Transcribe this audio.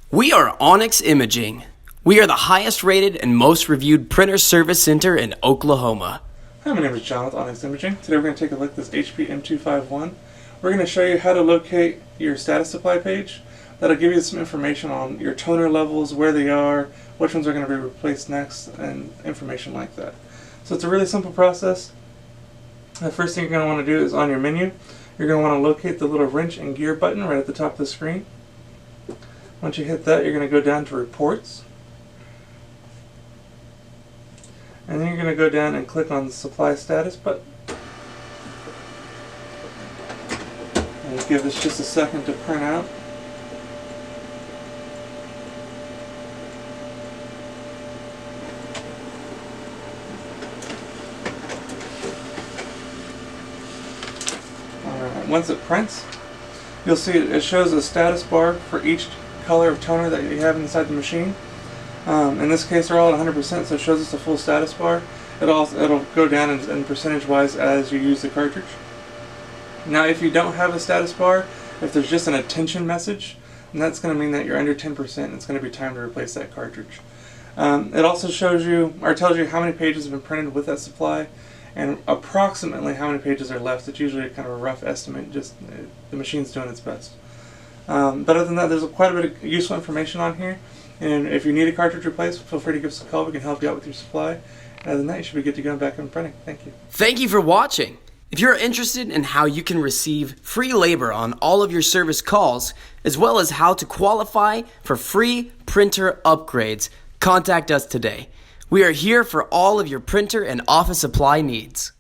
We are Onyx Imaging. We are the highest rated and most reviewed printer service center in Oklahoma. Hi, my name is John with Onyx Imaging. Today we're going to take a look at this HP M251. We're going to show you how to locate your status supply page. That'll give you some information on your toner levels, where they are, which ones are going to be replaced next, and information like that. So it's a really simple process. The first thing you're going to want to do is on your menu, you're going to want to locate the little wrench and gear button right at the top of the screen. Once you hit that, you're going to go down to Reports. And then you're going to go down and click on the Supply Status button. And give this just a second to print out. Alright, once it prints, you'll see it shows a status bar for each color of toner that you have inside the machine. In this case, they're all at 100%, so it shows us a full status bar. It'll go down in percentage-wise as you use the cartridge. Now, if you don't have a status bar, if there's just an attention message, then that's going to mean that you're under 10%. It's going to be time to replace that cartridge. It also shows you, or tells you how many pages have been printed with that supply, and approximately how many pages are left. It's usually kind of a rough estimate. Just the machine's doing its best. But other than that, there's quite a bit of useful information on here. And if you need a cartridge replaced, feel free to give us a call. We can help you out with your supply. And other than that, you should be good to go back in printing. Thank you. Thank you for watching. If you're interested in how you can receive free labor on all of your service calls, as well as how to qualify for free printer upgrades, contact us today. We are here for all of your printer and office supply needs.